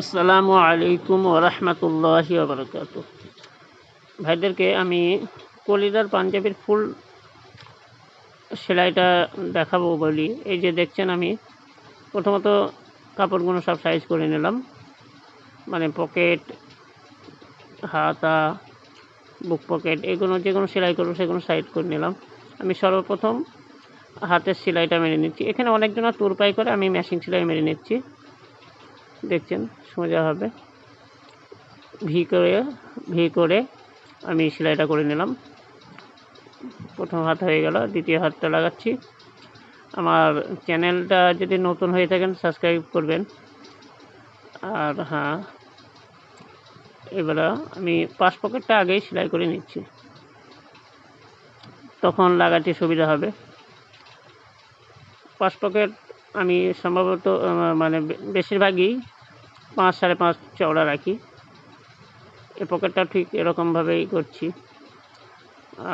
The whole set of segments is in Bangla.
আসসালামু আলাইকুম ওরহমতুল্লাহি ওবরকাতুহ। ভাইদেরকে আমি কলিজার পাঞ্জাবির ফুল সেলাইটা দেখাবো বলি। এই যে দেখছেন, আমি প্রথমত কাপড়গুলো সব সাইজ করে নিলাম, মানে পকেট, হাতা, বুক পকেট, এগুলো যেগুলো সেলাই করবো সেগুলো সাইড করে নিলাম। আমি সর্বপ্রথম হাতের সেলাইটা মেরে নিচ্ছি। এখানে অনেকজনা তুরপাই করে, আমি মেশিন সেলাই মেরে নিচ্ছি। দেখছেন সোজা হবে, ভি করে আমি সেলাইটা করে নিলাম। প্রথম হাত হয়ে গেল, দ্বিতীয় হাতটা লাগাচ্ছি। আমার চ্যানেলটা যদি নতুন হয়ে থাকেন সাবস্ক্রাইব করবেন। আর হ্যাঁ, এবার আমি পাশ পকেটটা আগেই সেলাই করে নিচ্ছি, তখন লাগাতে সুবিধা হবে। পাশ পকেট আমি সম্ভবত মানে বেশিরভাগই 5.5.5 চওড়া রাখি। এই পকেটটা ঠিক এরকমভাবেই করছি।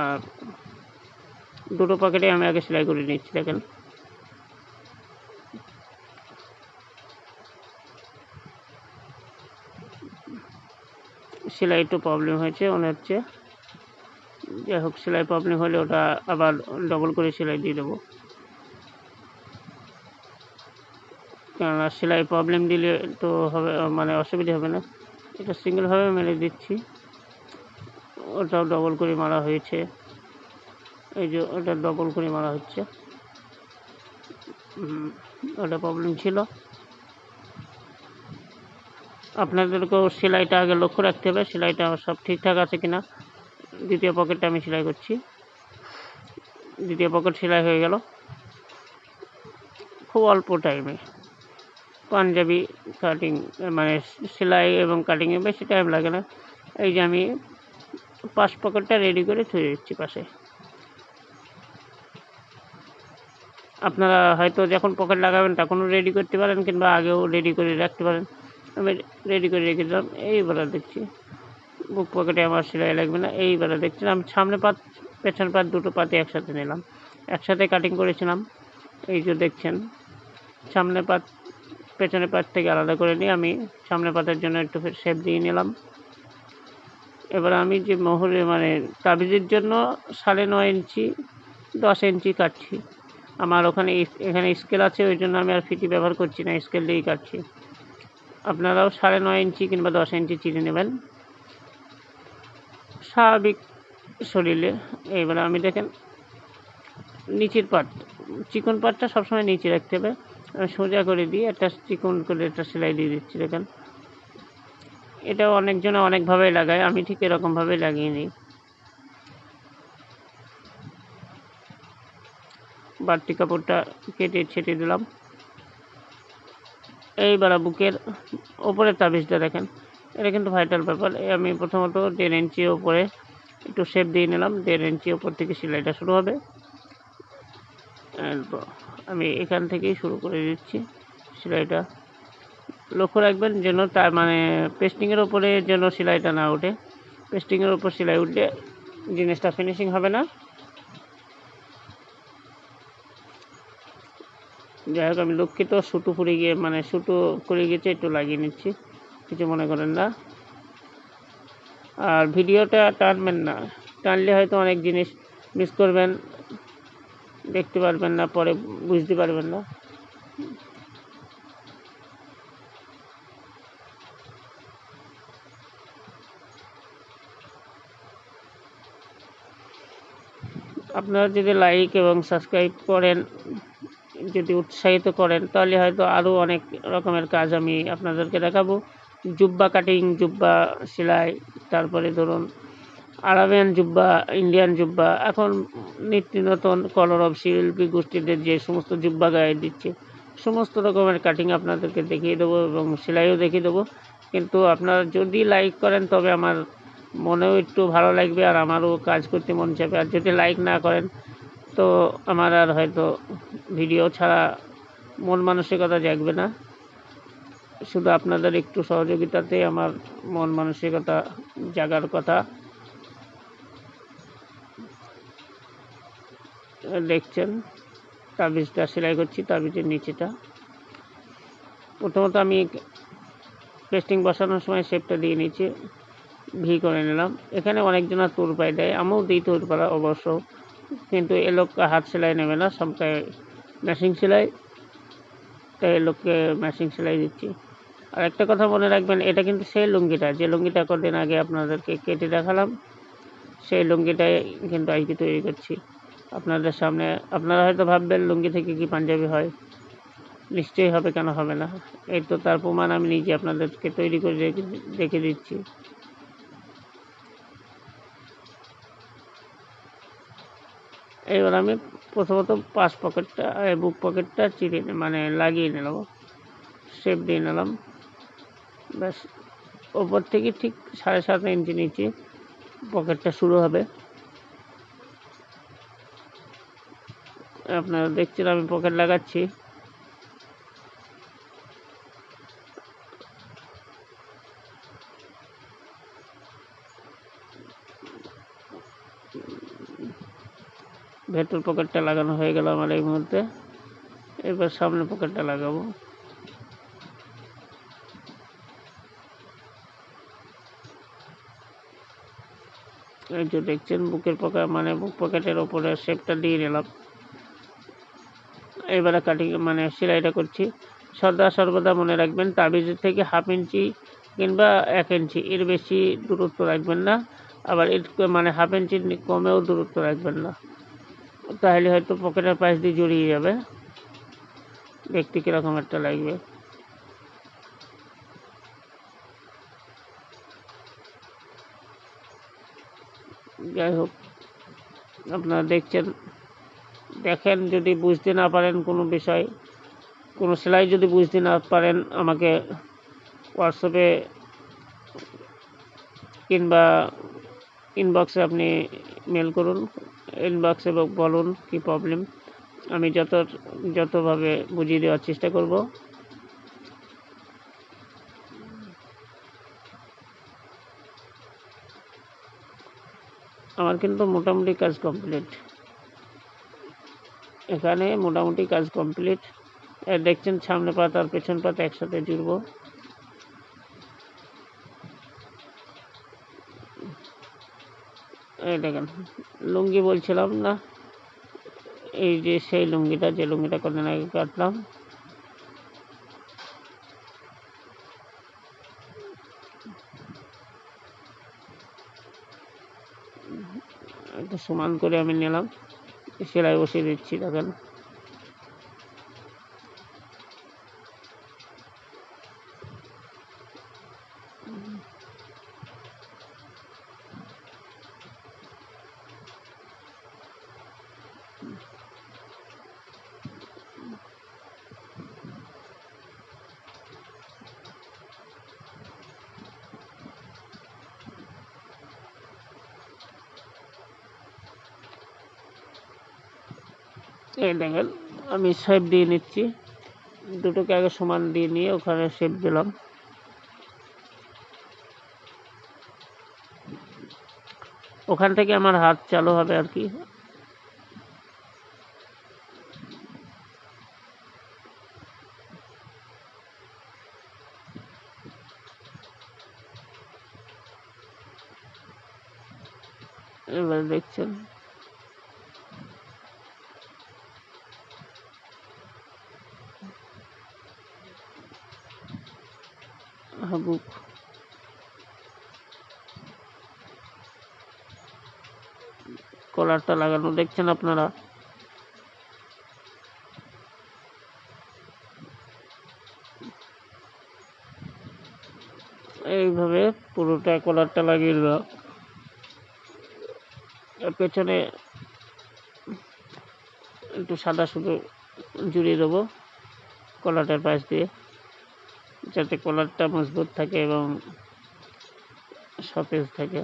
আর দুটো পকেটে আমি আগে সেলাই করে নিচ্ছি। দেখেন, সেলাই একটু প্রবলেম হয়েছে মনে হচ্ছে। যাই হোক, সেলাই প্রবলেম হলে ওটা আবার ডবল করে সেলাই দিয়ে দেবো, কেননা সেলাই প্রবলেম দিলে তো হবে, মানে অসুবিধা হবে না। এটা সিঙ্গেলভাবে মেরে দিচ্ছি, ওটাও ডবল করে মারা হয়েছে। এই যে ওটা ডবল করে মারা হচ্ছে, ওটা প্রবলেম ছিল। আপনাদেরকেও সেলাইটা আগে লক্ষ্য রাখতে হবে, সেলাইটা সব ঠিকঠাক আছে কিনা। দ্বিতীয় পকেটটা আমি সেলাই করছি। দ্বিতীয় পকেট সেলাই হয়ে গেল খুব অল্প টাইমে। পাঞ্জাবি কাটিং মানে সেলাই এবং কাটিংয়ে বেশি টাইম লাগে না। এই যে আমি পাশ পকেটটা রেডি করে থুয়ে দিচ্ছি পাশে। আপনারা হয়তো যখন পকেট লাগাবেন তখনও রেডি করতে পারেন, কিংবা আগেও রেডি করে রাখতে পারেন। আমি রেডি করে রেখে দিলাম। এইবারে দেখছি বুক পকেটে আমার সেলাই লাগবে না। এইবারে দেখছি আমি সামনে পাত পেছন পাত দুটো পাতে একসাথে নিলাম, একসাথে কাটিং করেছিলাম। এই যে দেখছেন, সামনে পাত পেছনের পাত থেকে আলাদা করে নিয়ে আমি সামনে পাতের জন্য একটু শেপ দিয়ে নিলাম। এবার আমি যে মোহরে মানে তাবিজের জন্য 9.5 ইঞ্চি 10 ইঞ্চি কাটছি। আমার এখানে স্কেল আছে, ওই জন্য আমি আর ফিতি ব্যবহার করছি না, স্কেল দিয়েই কাটছি। আপনারাও 9.5 ইঞ্চি কিংবা 10 ইঞ্চি চিনে নেবেন স্বাভাবিক শরীরে। এইবার আমি দেখেন নিচের পাট, চিকন পাটটা সবসময় নিচে রাখতে হবে। আমি সোজা করে দিয়ে একটা চিকন করে একটা সেলাই দিয়ে দিচ্ছি। দেখেন, এটাও অনেকজনে অনেকভাবে লাগায়, আমি ঠিক এরকমভাবে লাগিয়ে নিই। বাড়তি কাপড়টা কেটে ছেটে দিলাম। এইবার বুকের ওপরের তাবিজটা দেখেন, এটা কিন্তু ভাইটাল ব্যাপার। আমি প্রথমত 1.5 ইঞ্চি ওপরে একটু শেপ দিয়ে নিলাম। 1.5 ইঞ্চি ওপর থেকে সেলাইটা শুরু হবে। আমি এখান থেকেই শুরু করে দিচ্ছি সেলাইটা। লক্ষ্য রাখবেন যেন তার মানে পেস্টিংয়ের ওপরে যেন সেলাইটা না ওঠে। পেস্টিংয়ের ওপর সেলাই উঠলে জিনিসটা ফিনিশিং হবে না। যাই হোক, আমি দুঃখিত, সুতো পুড়ে গিয়ে মানে সুতো করে গেছে, একটু লাগিয়ে নিচ্ছি, কিছু মনে করেন না। আর ভিডিওটা টানবেন না, টানলে হয়তো অনেক জিনিস মিস করবেন, দেখতে পারবেন না, পরে বুঝতে পারবেন না। আপনারা যদি লাইক এবং সাবস্ক্রাইব করেন, যদি উৎসাহিত করেন, তাহলে হয়তো আরও অনেক রকমের কাজ আমি আপনাদেরকে দেখাবো। জুব্বা কাটিং, জুব্বা সেলাই, তারপরে ধরুন আরাবিয়ান জুব্বা, ইন্ডিয়ান জুব্বা, এখন নিত্য নতুন কলরব শিল্পী গোষ্ঠীদের যে সমস্ত জুব্বা গায়ে দিচ্ছে, সমস্ত রকমের কাটিং আপনাদেরকে দেখিয়ে দেবো এবং সেলাইও দেখিয়ে দেবো। কিন্তু আপনারা যদি লাইক করেন তবে আমার মনেও একটু ভালো লাগবে, আর আমারও কাজ করতে মন চাইবে। আর যদি লাইক না করেন তো আমার আর হয়তো ভিডিও ছাড়া মন মানসিকতা জাগবে না। শুধু আপনাদের একটু সহযোগিতাতে আমার মন মানসিকতা জাগার কথা। দেখছেন তাবিজটা সেলাই করছি, তাবিজের নিচেটা প্রথমত আমি পেস্টিং বসানোর সময় শেপটা দিয়ে নিচে ভি করে নিলাম। এখানে অনেকজনা তুর পাই দেয়, আমিও দিই তুর পাড়া অবশ্য, কিন্তু এ লোক হাত সেলাই নেবে না, সবটাই মেশিন সেলাই, তাই এ লোককে মেশিন সেলাই দিচ্ছি। আর একটা কথা মনে রাখবেন, এটা কিন্তু সেই লুঙ্গিটা যে লুঙ্গিটা কদিন আগে আপনাদেরকে কেটে দেখালাম, সেই লুঙ্গিটাই কিন্তু আজকে তৈরি করছি আপনাদের সামনে। আপনারা হয়তো ভাববেন লুঙ্গি থেকে কি পাঞ্জাবি হয়, নিশ্চয়ই হবে, কেন হবে না। এই তো তার প্রমাণ আমি নিজে আপনাদেরকে তৈরি করে রেখে দিচ্ছি। এবার আমি প্রথমত পাশ পকেটটা বুক পকেটটা চিড়ে মানে লাগিয়ে নিলাম, শেপ দিয়ে নিলাম। ব্যাস, ওপর থেকে ঠিক 7.5 ইঞ্চি নিচে পকেটটা শুরু হবে। আপনারা দেখছেন আমি পকেট লাগাচ্ছি। ভেতর পকেটটা লাগানো হয়ে গেল আমার এই মুহূর্তে। এবার সামনে পকেটটা লাগাবো। এই যে দেখছেন বুকের পকেট মানে বুক পকেটের ওপরে শেপটা দিয়ে নিলাম। এবারে কাটিং মানে সেলাইটা করছি। সর্বদা মনে রাখবেন তাবিজের থেকে 1/2 ইঞ্চি কিংবা 1 ইঞ্চি এর বেশি দূরত্ব রাখবেন না, আবার এর মানে 1/2 ইঞ্চির কমেও দূরত্ব রাখবেন না, তাহলে হয়তো পকেটের পাশ দিয়ে জড়িয়ে যাবে, দেখতে কীরকম একটা লাগবে। যাই হোক, আপনারা দেখেন, যদি বুঝতে না পারেন কোনো বিষয়, কোনো সেলাই যদি বুঝতে না পারেন, আমাকে হোয়াটসঅ্যাপে কিংবা ইনবক্সে আপনি মেল করুন, ইনবক্সে বলুন কি প্রবলেম, আমি যতভাবে বুঝিয়ে দেওয়ার চেষ্টা করব। আমার কিন্তু মোটামুটি কাজ কমপ্লিট, এখানে মোটামুটি কাজ কমপ্লিট। দেখছেন সামনে পাতা আর পেছন পাতা একসাথে জুড়ব। এই দেখেন লুঙ্গি বলছিলাম না, এই যে সেই লুঙ্গিটা, যে লুঙ্গিটা কদিন আগে কাটলাম। একটু সমান করে আমি নিলাম, সেলাই বসিয়ে দিচ্ছি। দেখেন এই দেখেন আমি শেপ দিয়ে নিচ্ছি, দুটোকে আগে সমান দিয়ে নিয়ে ওখানে শেপ দিলাম। ওখান থেকে আমার হাত চালু হবে আর কি। এবার দেখছেন বুক কলারটা লাগানো দেখছেন আপনারা। এইভাবে পুরোটা কলারটা লাগিয়ে দেওয়া, পেছনে একটু সাদা শুধু জুড়িয়ে দেবো কলারটার পাশ দিয়ে, যাতে কলারটা মজবুত থাকে এবং সতেজ থাকে।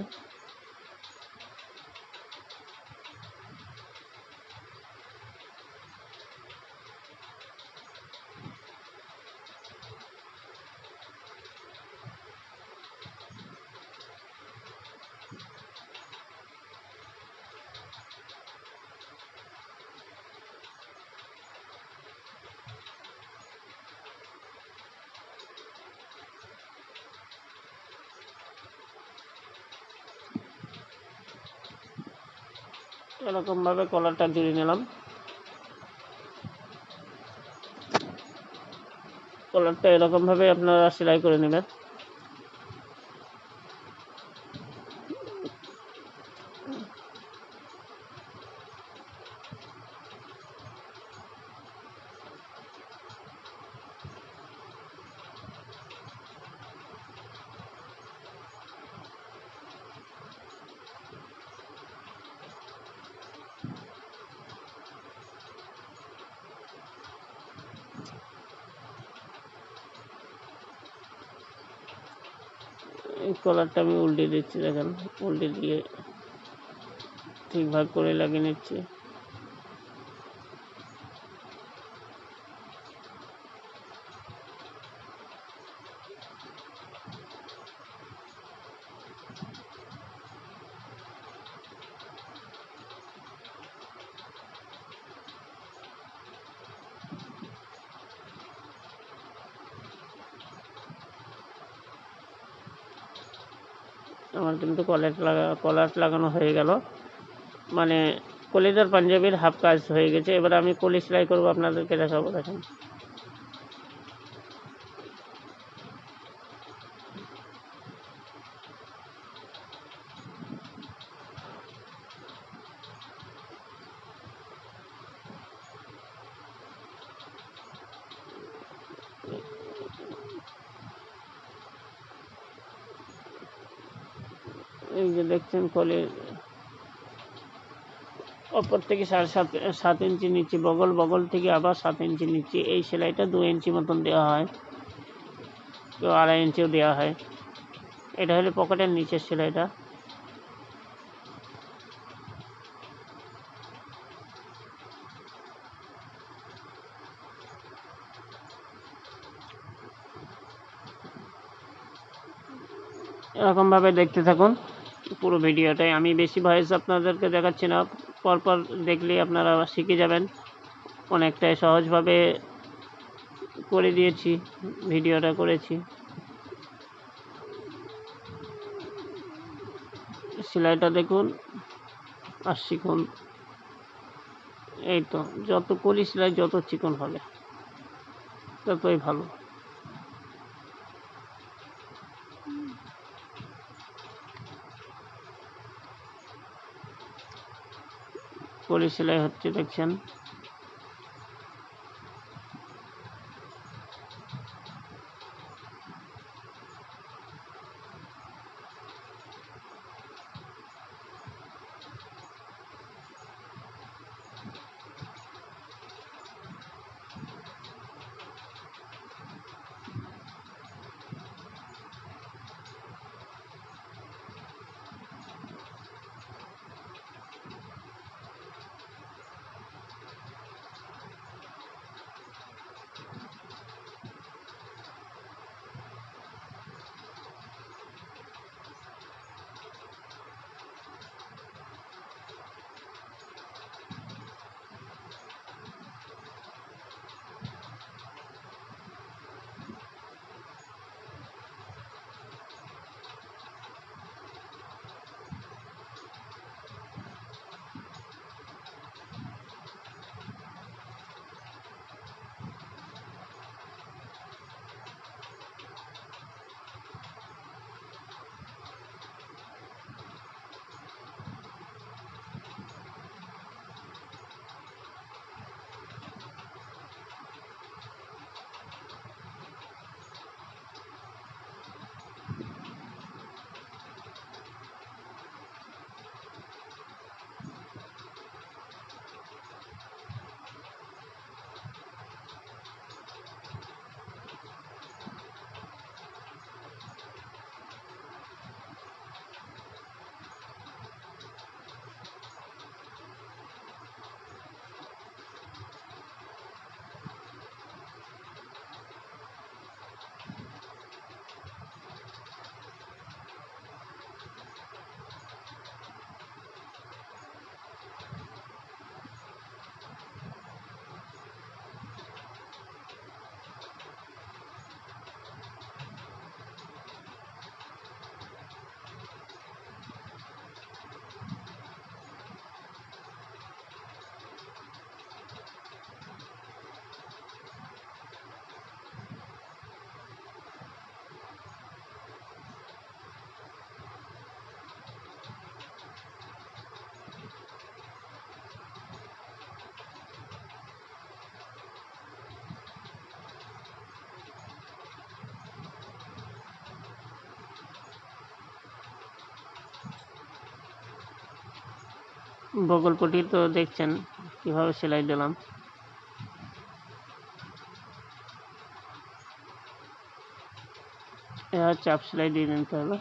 এরকমভাবে কলারটা জুড়ে নিলাম। কলারটা এরকমভাবে আপনারা সেলাই করে নেবেন। এই কলারটা আমি উল্টে দিচ্ছি, দেখেন উল্টে দিয়ে ঠিকভাবে করে লাগিয়ে নিচ্ছি। আমার কিন্তু কলার লাগানো হয়ে গেল, মানে কলিজার পাঞ্জাবির হাফ কাজ হয়ে গেছে। এবার আমি কলি সেলাই করবো, আপনাদেরকে দেখাবো। দেখেন এই যে দেখছেন কলির অপর থেকে 7.5 ইঞ্চি নিচ্ছি, বগল থেকে আবার 7 ইঞ্চি নিচ্ছি। এই সেলাইটা 2 ইঞ্চি মতন দেওয়া হয়, কেউ 2.5 ইঞ্চিও দেওয়া হয়। এটা হলো পকেটের নিচের সেলাইটা। এরকমভাবে দেখতে থাকুন পুরো ভিডিওটাই। আমি বেশি ভয়েস আপনাদেরকে দেখাচ্ছি না, পরপর দেখলেই আপনারা শিখে যাবেন। অনেকটাই সহজভাবে করে দিয়েছি, ভিডিওটা করেছি। সেলাইটা দেখুন আর শিখুন। এই তো, যত কলি সেলাই যত চিকন হবে ততই ভালো। কলি সেলাই হচ্ছে, দেখছেন। বগল পটি তো দেখছেন কিভাবে সেলাই দিলাম। এবার চাপ সেলাই দিয়ে নিতে হবে।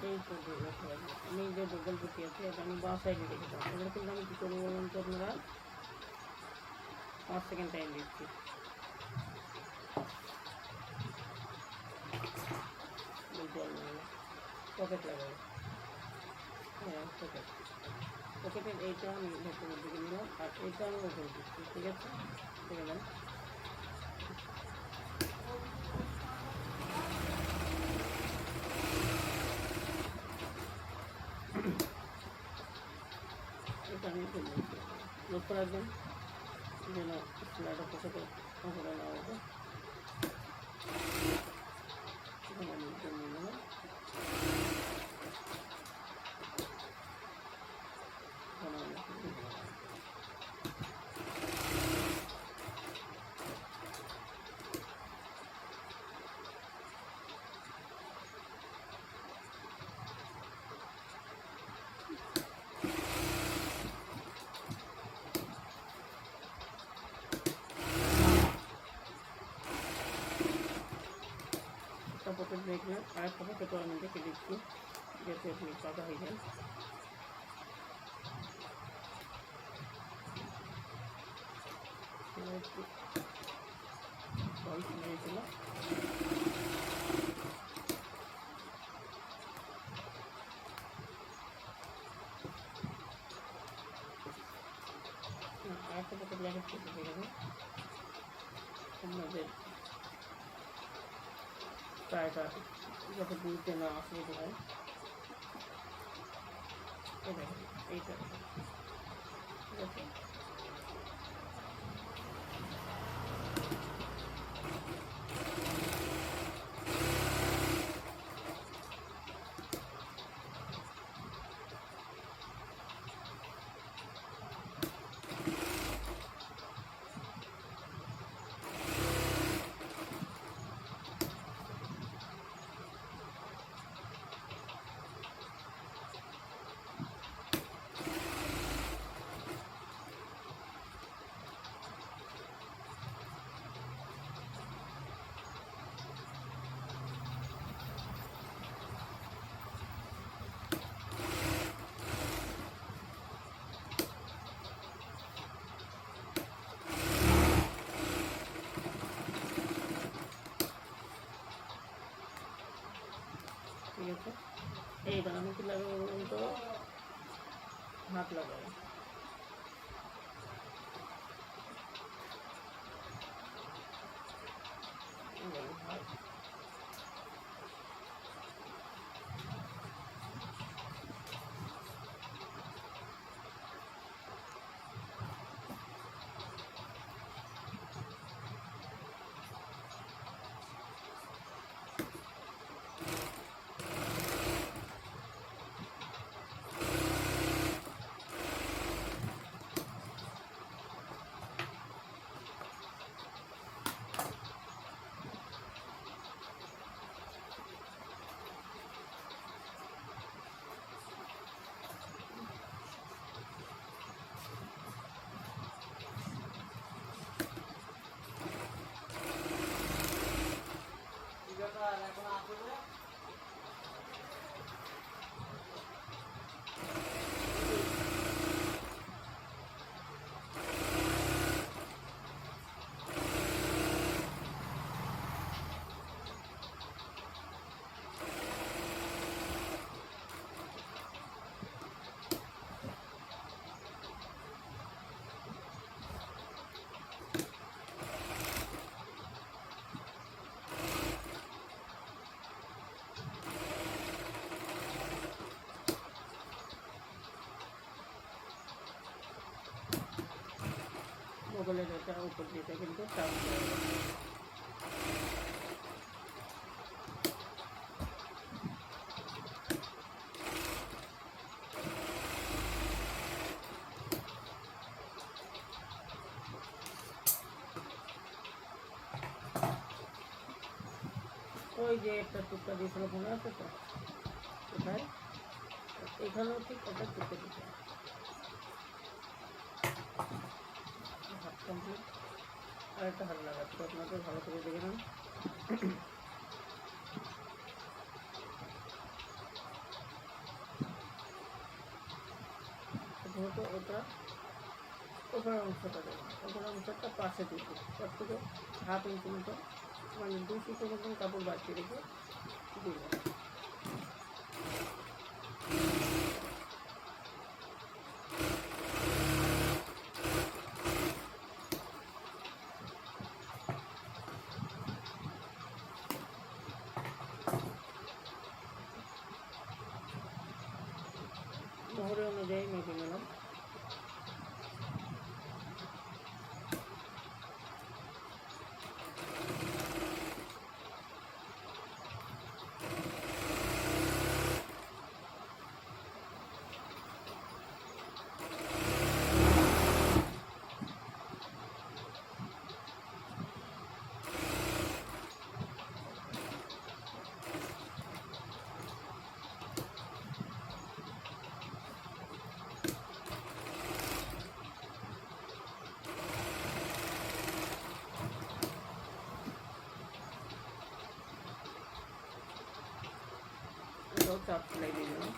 এই তো আমি যে বগল পটি আছে এটা আমি বাঁ সাইডে রেখেছিলাম। এবার কিন্তু আমি কী করবো বলুন তো আপনারা, 5 সেকেন্ড টাইম দিচ্ছি। পকেট লাগাবো, হ্যাঁ পকেটের এইটা আমি ভেতরের দিকে নিলাম আর এইটা আমি ওপরে দিচ্ছি। ঠিক আছে, ঠিক আছে। এটা আমি লক্ষ্য রাখবেন যেন সেলাইটা পকেটে ওপরে না হবে। আমি নিয়ে নেব। পকেট দেখলে আরেকটা পকেটও আমি দেখে দিচ্ছি যাতে আপনি পাতা হয়ে যান। আরেকটা পকেট লাগাচ্ছি সেখানে আপনাদের টায়াটা যাতে বুঝতে না অসুবিধা হয়। এইটা ঠিক আছে। ঠিক আছে, এইবার আমি কি লাগাবো বলুন তো, হাত লাগাবো। বগলের এটা উপর দিতে কিন্তু চাপ দেওয়া যাবে। ওই যে একটা টুকটা দিয়েছিল মনে আছে তো, কোথায়? এখানেও ঠিক একটা টুকটা দিতে হাত কমপ্লিট। আর একটা হাত লাগাচ্ছি, আপনাদের ভালো করে দেখে নেন। প্রথমত ওটা ওপরের অংশটা দেবেন, ওপরের অংশটা পাশে দিতে তার থেকে হাফ ইঞ্চি মতো মানে 2 ফিটের মতন কাপড় বাঁচিয়ে রেখে দিবেন। মোহরে অনুযায়ী মেপে নিলাম। এটাও চাপ সেলাই দিয়ে দিলাম।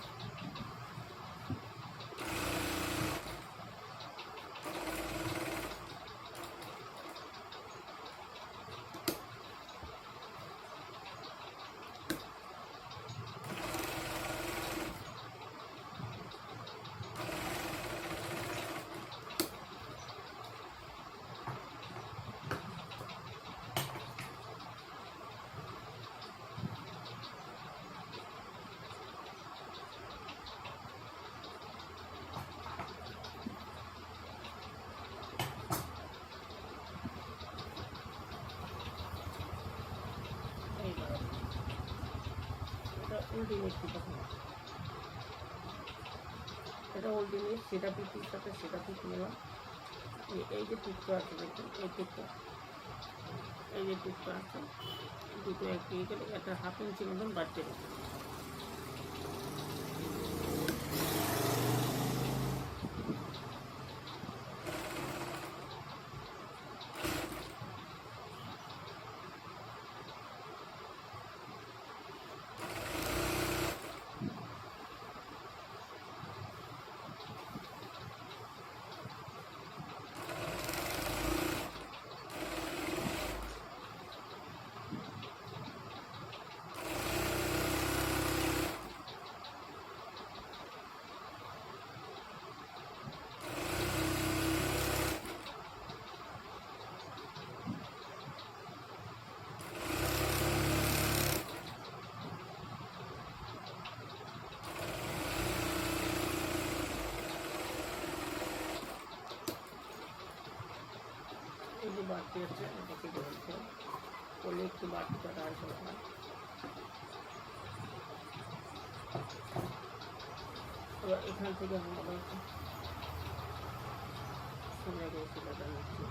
এটা উল্টে নিচ্ছি প্রথমে, এটা উল্টে নিয়ে সেটা পিসির সাথে সেটা পিস নিলাম। এই যে টুকটা আছে দেখুন, এই যে টুকটা আছে দুটো একটি একটা হাফ ইঞ্চি মতন বাড়তে রেখে এই যে বাড়তি আছে এটাকে বলছে বলে একটু বাড়তি করা আর হয়। এবার এখান থেকে আমি আবার সোজা করে সেলাইটা নিচ্ছি।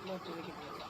বাড়তি রেখে দিলাম।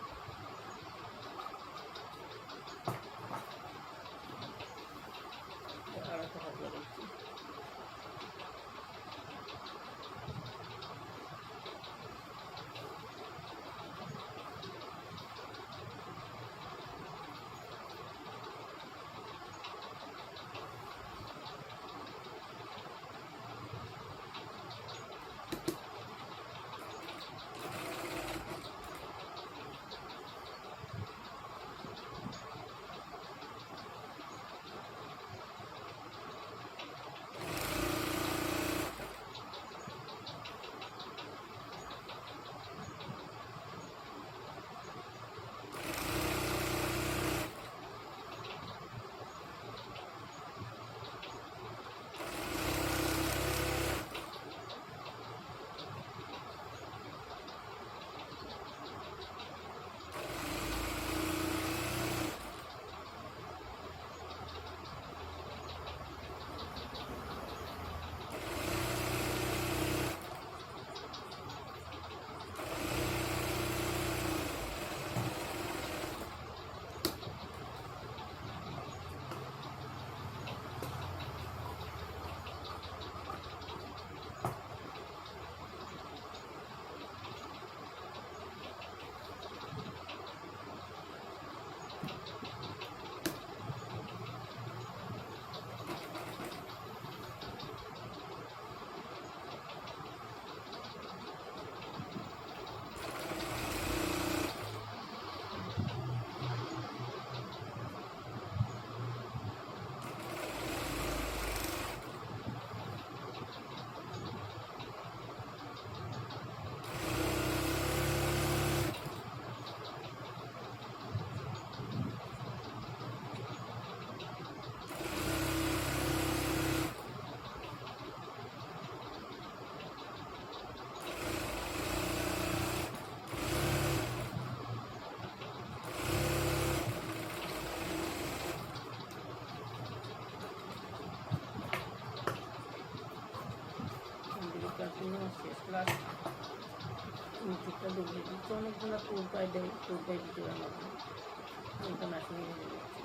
প্লাস নিচুরটা ডুবিয়ে দিচ্ছি। অনেকগুলো পুরোটাই দেয়, পুরোটাই দিতে পারে না, এটা মেশিনে হয়ে যাচ্ছে।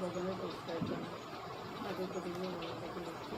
বদলে পরিষ্কার জন্য আগে করে নিয়ে দেখে নিচ্ছি।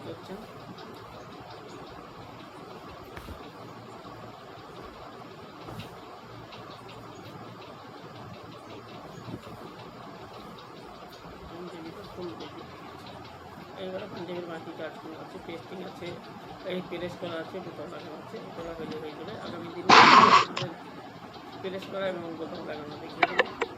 দেখছেন এবারে পাঞ্জাবির বাকি কাজগুলো আছে, পেস্টিং আছে, এই প্রেস করা আছে, বোতাম লাগানো আছে। এটা হয়ে গেলে আগামী দিনে প্রেস করা এবং বোতাম লাগানো দেখিয়ে দেবো।